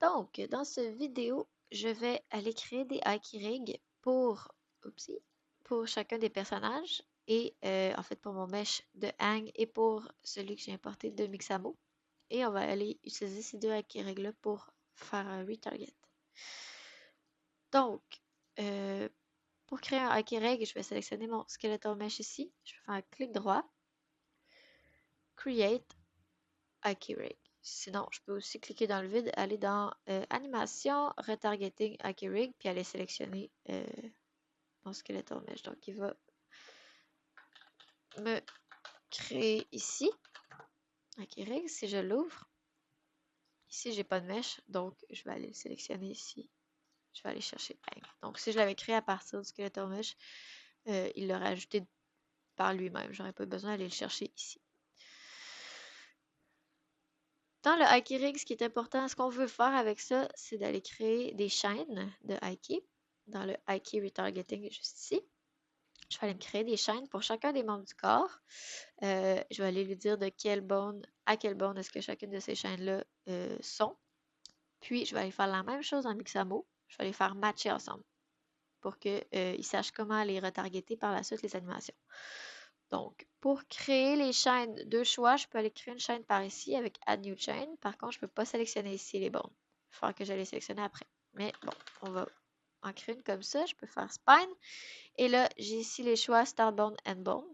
Donc, dans cette vidéo, je vais aller créer des Haki rigs pour, oupsie, pour chacun des personnages et en fait pour mon mesh de Hang et pour celui que j'ai importé de Mixamo. Et on va aller utiliser ces deux Haki rigs là pour faire un retarget. Donc, euh, pour créer un Haki rig, je vais sélectionner mon Skeletal Mesh ici. Je vais faire un clic droit, Create Haki rig. Sinon, je peux aussi cliquer dans le vide, aller dans Animation, Retargeting, Haki rig, puis aller sélectionner mon Skeletal Mesh. Donc, il va me créer ici Haki rig. Si je l'ouvre, ici, j'ai pas de mesh, donc je vais aller le sélectionner ici. Je vais aller chercher Bang. Donc, si je l'avais créé à partir du Skeletal Mesh, il l'aurait ajouté par lui-même. J'aurais pas besoin d'aller le chercher ici. Dans le Haki rig, ce qui est important, ce qu'on veut faire avec ça, c'est d'aller créer des chaînes de Haki. Dans le Haki Retargeting, juste ici. Je vais aller me créer des chaînes pour chacun des membres du corps. Je vais aller lui dire de quelle bone à quelle bone est-ce que chacune de ces chaînes-là sont. Puis, je vais aller faire la même chose en Mixamo. Je vais les faire matcher ensemble pour qu'ils sachent comment les retargeter par la suite, les animations. Donc, pour créer les chaînes, deux choix, je peux aller créer une chaîne par ici avec Add New Chain. Par contre, je ne peux pas sélectionner ici les bones. Il va falloir que j'aille les sélectionner après. Mais bon, on va en créer une comme ça. Je peux faire Spine. Et là, j'ai ici les choix Start Bone, End Bone.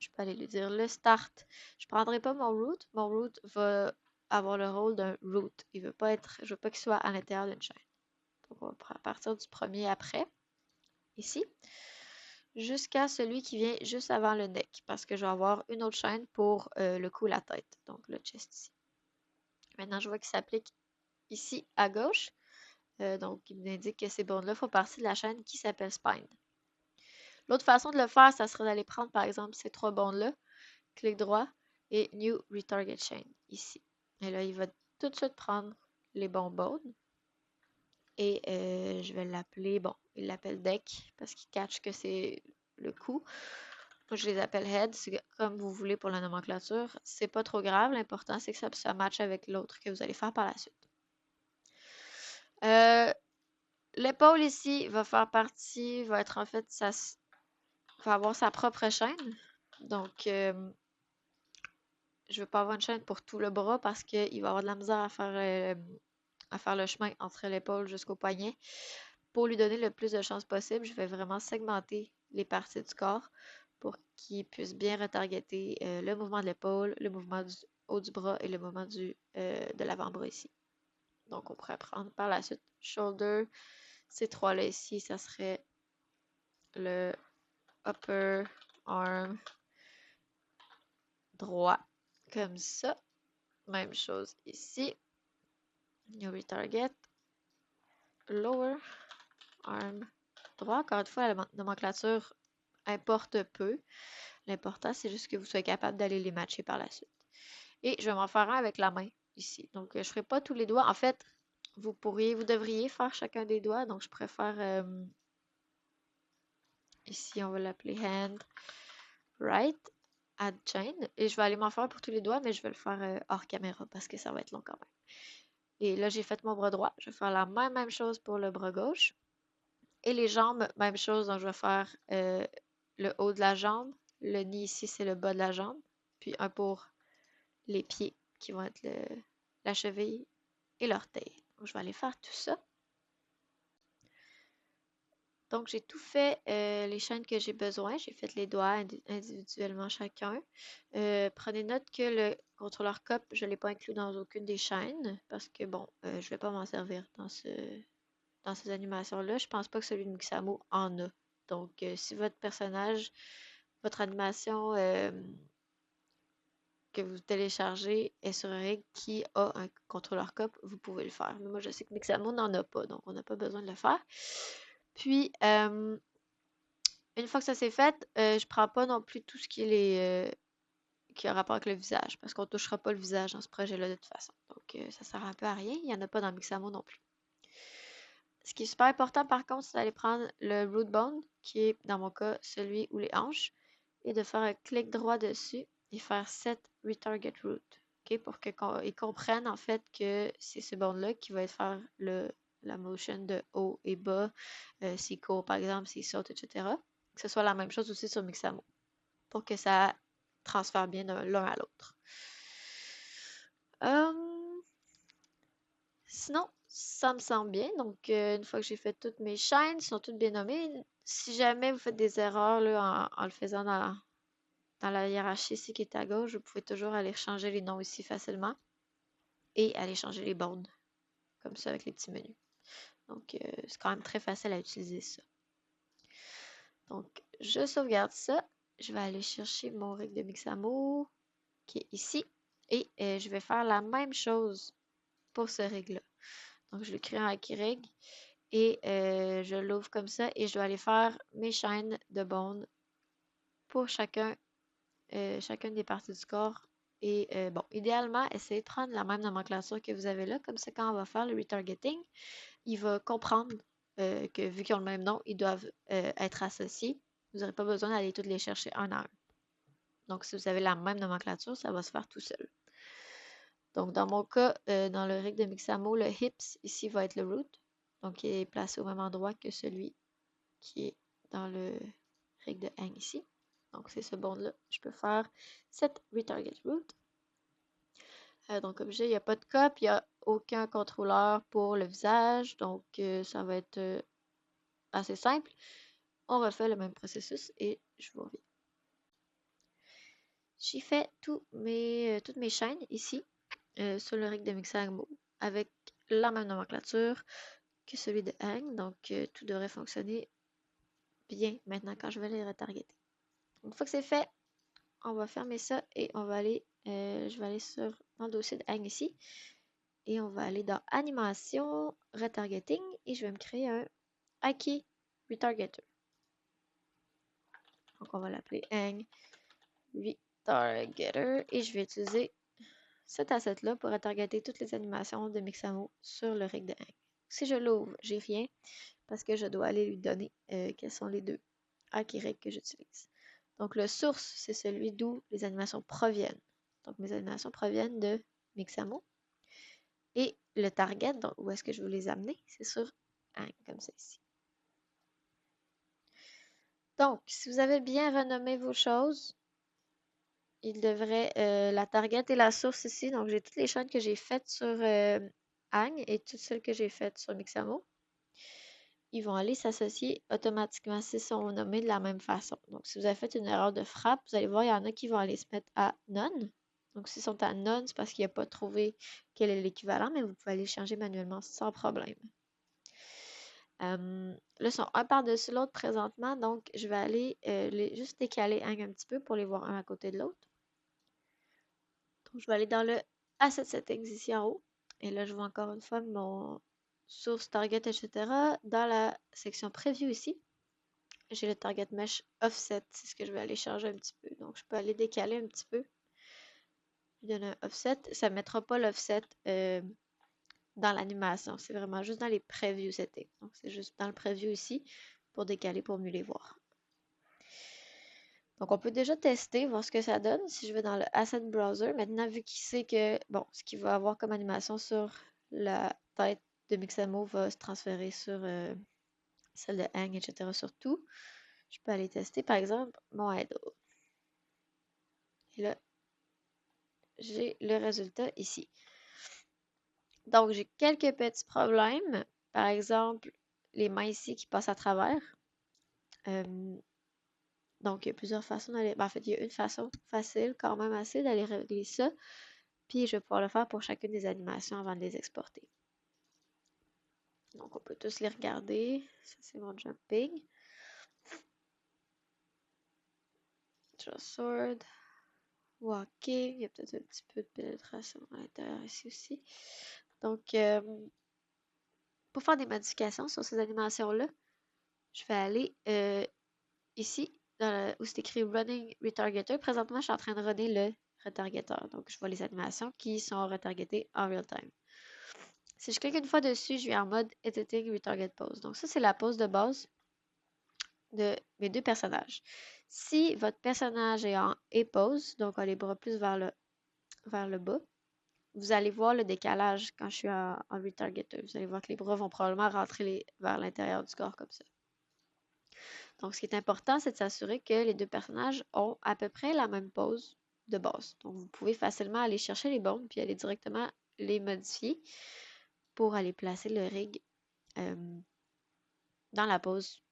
Je peux aller lui dire le Start. Je ne prendrai pas mon Root. Mon Root va avoir le rôle d'un Root. Il veut pas être, je veux pas qu'il soit à l'intérieur d'une chaîne. Donc, on va partir du premier après, ici, jusqu'à celui qui vient juste avant le neck, parce que je vais avoir une autre chaîne pour le cou, la tête. Donc, le chest ici. Maintenant, je vois qu'il s'applique ici à gauche. Donc, il m'indique que ces bones-là font partie de la chaîne qui s'appelle Spine. L'autre façon de le faire, ça serait d'aller prendre, par exemple, ces trois bones-là, clic droit et New Retarget Chain, ici. Et là, il va tout de suite prendre les bons bones. Et je vais l'appeler, bon, il l'appelle deck parce qu'il catch que c'est le coup. Moi, je les appelle head, c'est comme vous voulez pour la nomenclature. C'est pas trop grave, l'important c'est que ça matche avec l'autre que vous allez faire par la suite. L'épaule ici va faire partie, va être en fait, va avoir sa propre chaîne. Donc, je ne veux pas avoir une chaîne pour tout le bras parce qu'il va avoir de la misère à faire le chemin entre l'épaule jusqu'au poignet. Pour lui donner le plus de chances possible, je vais vraiment segmenter les parties du corps pour qu'il puisse bien retargeter le mouvement de l'épaule, le mouvement du haut du bras et le mouvement de l'avant-bras ici. Donc, on pourrait prendre par la suite shoulder. Ces trois-là ici, ça serait le upper arm droit, comme ça. Même chose ici. New retarget. Lower arm droit. Encore une fois, la nomenclature importe peu. L'important, c'est juste que vous soyez capable d'aller les matcher par la suite. Et je vais m'en faire un avec la main ici. Donc, je ne ferai pas tous les doigts. En fait, vous devriez faire chacun des doigts. Donc, je préfère ici, on va l'appeler hand, right, add chain. Et je vais aller m'en faire pour tous les doigts, mais je vais le faire hors caméra parce que ça va être long quand même. Et là, j'ai fait mon bras droit. Je vais faire la même chose pour le bras gauche. Et les jambes, même chose. Donc, je vais faire le haut de la jambe. Le nid ici, c'est le bas de la jambe. Puis un pour les pieds qui vont être la cheville et l'orteil. Donc, je vais aller faire tout ça. Donc, j'ai tout fait les chaînes que j'ai besoin. J'ai fait les doigts individuellement chacun. Prenez note que le contrôleur COP, je ne l'ai pas inclus dans aucune des chaînes parce que, bon, je ne vais pas m'en servir dans ces animations-là. Je pense pas que celui de Mixamo en a. Donc, si votre personnage, votre animation que vous téléchargez est sur un rig qui a un contrôleur COP, vous pouvez le faire. Mais moi, je sais que Mixamo n'en a pas, donc on n'a pas besoin de le faire. Puis, une fois que ça c'est fait, je prends pas non plus tout ce qui a rapport avec le visage, parce qu'on touchera pas le visage dans ce projet-là de toute façon. Donc, ça sert un peu à rien. Il n'y en a pas dans Mixamo non plus. Ce qui est super important par contre, c'est d'aller prendre le root bone, qui est dans mon cas celui où les hanches, et de faire un clic droit dessus et faire Set Retarget Root. OK? Pour qu'ils comprennent en fait que c'est ce bond-là qui va faire la motion de haut et bas, s'il court par exemple, s'il saute, etc. Que ce soit la même chose aussi sur Mixamo, pour que ça transfère bien de l'un à l'autre. Sinon, ça me semble bien. Donc, une fois que j'ai fait toutes mes chaînes, elles sont toutes bien nommées. Si jamais vous faites des erreurs là, en le faisant dans la hiérarchie ici qui est à gauche, vous pouvez toujours aller changer les noms ici facilement et aller changer les bornes, comme ça avec les petits menus. Donc, c'est quand même très facile à utiliser ça. Donc, je sauvegarde ça. Je vais aller chercher mon rig de Mixamo qui est ici. Et je vais faire la même chose pour ce rig-là. Donc, je le crée en Rig et je l'ouvre comme ça et je dois aller faire mes chaînes de bondes pour chacune des parties du corps. Et bon, idéalement, essayez de prendre la même nomenclature que vous avez là. Comme ça, quand on va faire le retargeting, il va comprendre que vu qu'ils ont le même nom, ils doivent être associés. Vous n'aurez pas besoin d'aller toutes les chercher un à un. Donc, si vous avez la même nomenclature, ça va se faire tout seul. Donc, dans mon cas, dans le rig de Mixamo, le hips, ici, va être le root. Donc, il est placé au même endroit que celui qui est dans le rig de hang ici. Donc, c'est ce bond-là. Je peux faire set retarget root. Donc, comme je dis, il n'y a pas de cop, il n'y a aucun contrôleur pour le visage. Donc, ça va être assez simple. On refait le même processus et je vous reviens. J'ai fait toutes mes chaînes ici sur le rig de Mixamo avec la même nomenclature que celui de hang. Donc, tout devrait fonctionner bien maintenant quand je vais les retargeter. Une fois que c'est fait, on va fermer ça et on va aller, je vais aller dans le dossier de hang ici et on va aller dans animation, retargeting et je vais me créer un Haki retargeter. Donc on va l'appeler hang retargeter et je vais utiliser cet asset-là pour retargeter toutes les animations de Mixamo sur le rig de hang. Si je l'ouvre, j'ai rien parce que je dois aller lui donner quels sont les deux Haki rigs que j'utilise. Donc, le source, c'est celui d'où les animations proviennent. Donc, mes animations proviennent de Mixamo. Et le target, donc où est-ce que je veux les amener, c'est sur hang, comme ça ici. Donc, si vous avez bien renommé vos choses, il devrait, la target et la source ici. Donc, j'ai toutes les chaînes que j'ai faites sur hang et toutes celles que j'ai faites sur Mixamo. Ils vont aller s'associer automatiquement s'ils sont nommés de la même façon. Donc, si vous avez fait une erreur de frappe, vous allez voir, il y en a qui vont aller se mettre à none. Donc, s'ils sont à none, c'est parce qu'il n'a pas trouvé quel est l'équivalent, mais vous pouvez aller le changer manuellement sans problème. Là, ils sont un par-dessus l'autre présentement, donc je vais aller juste décaler un petit peu pour les voir un à côté de l'autre. Donc, je vais aller dans le Asset Settings ici en haut. Et là, je vois encore une fois mon source, target, etc. Dans la section Preview ici, j'ai le Target Mesh Offset. C'est ce que je vais aller changer un petit peu. Donc, je peux aller décaler un petit peu. Je donne un Offset. Ça ne mettra pas l'offset dans l'animation. C'est vraiment juste dans les Preview Settings. Donc, c'est juste dans le Preview ici pour décaler pour mieux les voir. Donc, on peut déjà tester, voir ce que ça donne. Si je vais dans le Asset Browser, maintenant, vu qu'il sait que, bon, ce qu'il va avoir comme animation sur la tête de Mixamo va se transférer sur celle de hang, etc. sur tout, je peux aller tester, par exemple, mon idle. Et là, j'ai le résultat ici. Donc, j'ai quelques petits problèmes. Par exemple, les mains ici qui passent à travers. Donc, il y a plusieurs façons d'aller... En fait, il y a une façon facile, quand même assez, d'aller régler ça. Puis, je vais pouvoir le faire pour chacune des animations avant de les exporter. Donc, on peut tous les regarder. Ça, c'est mon jumping. Draw sword. Walking. Il y a peut-être un petit peu de pénétration à l'intérieur ici aussi. Donc, pour faire des modifications sur ces animations-là, je vais aller ici, où c'est écrit Running Retargeter. Présentement, je suis en train de runner le retargeter. Donc, je vois les animations qui sont retargetées en real time. Si je clique une fois dessus, je vais en mode Editing Retarget Pose. Donc, ça, c'est la pose de base de mes deux personnages. Si votre personnage est en A-pose, donc a les bras plus vers le bas, vous allez voir le décalage quand je suis en retargeter. Vous allez voir que les bras vont probablement rentrer vers l'intérieur du corps comme ça. Donc, ce qui est important, c'est de s'assurer que les deux personnages ont à peu près la même pose de base. Donc, vous pouvez facilement aller chercher les bombes puis aller directement les modifier pour aller placer le rig dans la pose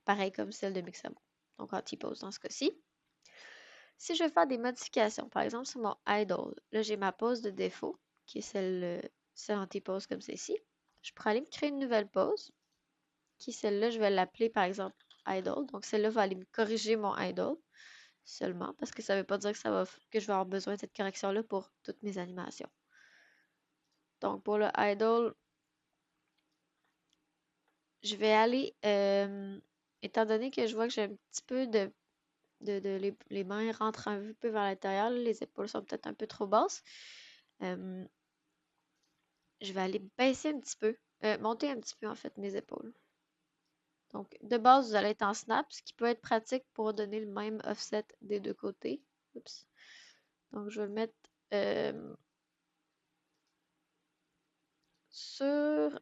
pareil comme celle de Mixamo. Donc, en T-pose dans ce cas-ci. Si je veux faire des modifications, par exemple sur mon idle, là j'ai ma pose de défaut, qui est celle en T-pose comme celle-ci. Je pourrais aller me créer une nouvelle pose, qui celle-là, je vais l'appeler par exemple idle. Donc celle-là va aller me corriger mon idle seulement, parce que ça ne veut pas dire que je vais avoir besoin de cette correction-là pour toutes mes animations. Donc pour le idle, je vais aller, étant donné que je vois que j'ai un petit peu les mains rentrent un peu vers l'intérieur, les épaules sont peut-être un peu trop basses. Je vais aller baisser un petit peu, monter un petit peu en fait mes épaules. Donc de base, vous allez être en snap, ce qui peut être pratique pour donner le même offset des deux côtés. Oups. Donc je vais le mettre sur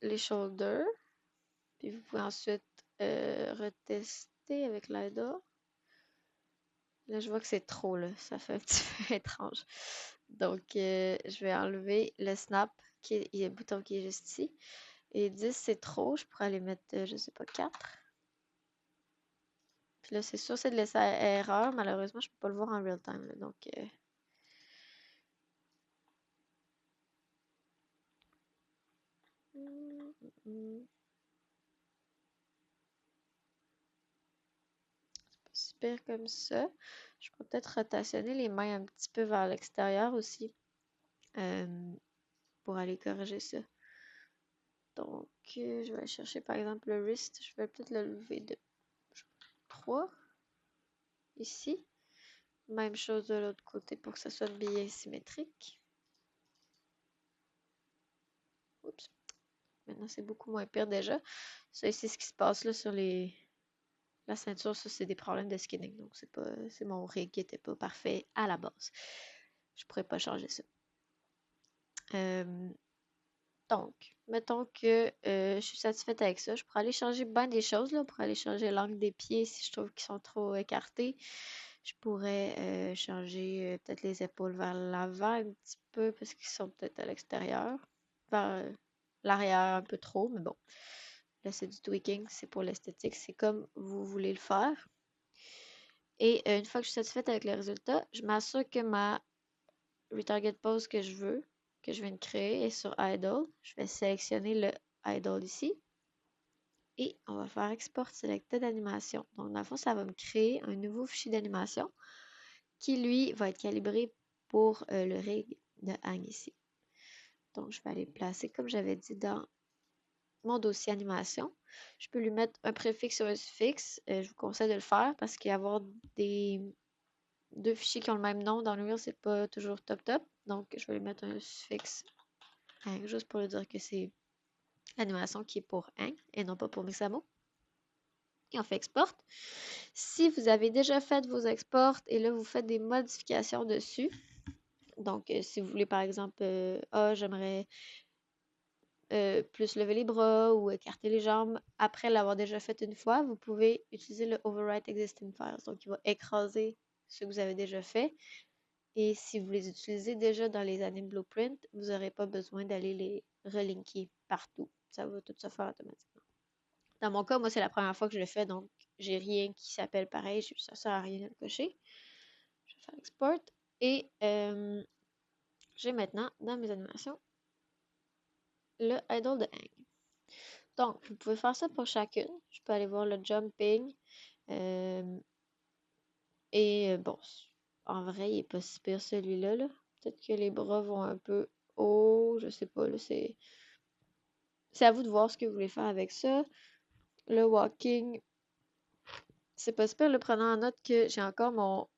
les shoulders. Puis vous pouvez ensuite retester avec l'AIDA. Là, je vois que c'est trop, là. Ça fait un petit peu étrange. Donc, je vais enlever le snap, il y a le bouton qui est juste ici. Et 10, c'est trop. Je pourrais aller mettre, je sais pas, 4. Puis là, c'est sûr, c'est de laisser erreur. Malheureusement, je peux pas le voir en real time, là. Donc, super comme ça. Je peux peut-être rotationner les mains un petit peu vers l'extérieur aussi pour aller corriger ça. Donc, je vais chercher par exemple le wrist. Je vais peut-être le lever de 3 ici. Même chose de l'autre côté pour que ça soit bien symétrique. Oups. Maintenant, c'est beaucoup moins pire déjà. Ça ici, ce qui se passe là sur la ceinture, ça, c'est des problèmes de skinning. Donc, c'est mon rig qui n'était pas parfait à la base. Je pourrais pas changer ça. Donc, mettons que je suis satisfaite avec ça. Je pourrais aller changer bien des choses, là. Je pourrais aller changer l'angle des pieds si je trouve qu'ils sont trop écartés. Je pourrais changer peut-être les épaules vers l'avant un petit peu parce qu'ils sont peut-être à l'extérieur. Vers l'arrière un peu trop, mais bon. Là, c'est du tweaking, c'est pour l'esthétique. C'est comme vous voulez le faire. Et une fois que je suis satisfaite avec le résultat, je m'assure que ma retarget pose que je veux, que je viens de créer, est sur Idle. Je vais sélectionner le Idle ici. Et on va faire Export Selected Animation. Donc, dans le fond, ça va me créer un nouveau fichier d'animation qui, lui, va être calibré pour le rig de Hang ici. Donc, je vais aller le placer comme j'avais dit dans mon dossier animation. Je peux lui mettre un préfixe ou un suffixe. Je vous conseille de le faire parce qu'avoir deux fichiers qui ont le même nom dans le Unreal, c'est pas toujours top top. Donc, je vais lui mettre un suffixe Hang juste pour lui dire que c'est l'animation qui est pour Hang et non pas pour Mixamo. Et on fait export. Si vous avez déjà fait vos exports et là vous faites des modifications dessus, donc si vous voulez par exemple, j'aimerais plus lever les bras ou écarter les jambes après l'avoir déjà fait une fois, vous pouvez utiliser le Overwrite Existing Files. Donc il va écraser ce que vous avez déjà fait. Et si vous les utilisez déjà dans les Anim Blueprint, vous n'aurez pas besoin d'aller les relinker partout. Ça va tout se faire automatiquement. Dans mon cas, moi, c'est la première fois que je le fais, donc j'ai rien qui s'appelle pareil. Ça sert à rien de le cocher. Je vais faire Export. Et j'ai maintenant, dans mes animations, le idle de hang. Donc, vous pouvez faire ça pour chacune. Je peux aller voir le jumping. Et bon, en vrai, il n'est pas si pire celui-là. Là. Peut-être que les bras vont un peu haut. Je sais pas. Là, c'est à vous de voir ce que vous voulez faire avec ça. Le walking, c'est pas super. Le prenant en note que j'ai encore mon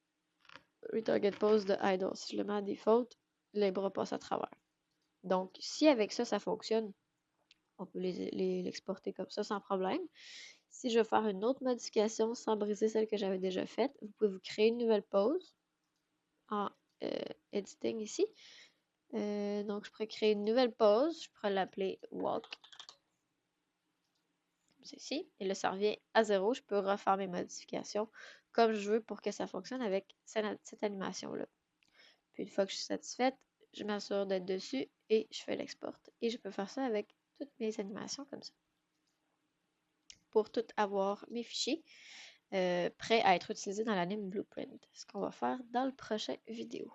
retarget pose de idle. Si je le mets à default, les bras passent à travers. Donc, si avec ça, ça fonctionne, on peut l'exporter comme ça sans problème. Si je veux faire une autre modification sans briser celle que j'avais déjà faite, vous pouvez vous créer une nouvelle pose en editing ici. Donc, je pourrais créer une nouvelle pause. Je pourrais l'appeler walk, comme ceci. Et là, ça revient à 0. Je peux refaire mes modifications comme je veux pour que ça fonctionne avec cette animation-là. Puis une fois que je suis satisfaite, je m'assure d'être dessus et je fais l'export. Et je peux faire ça avec toutes mes animations comme ça. Pour tout avoir mes fichiers prêts à être utilisés dans l'anime Blueprint. Ce qu'on va faire dans le prochain vidéo.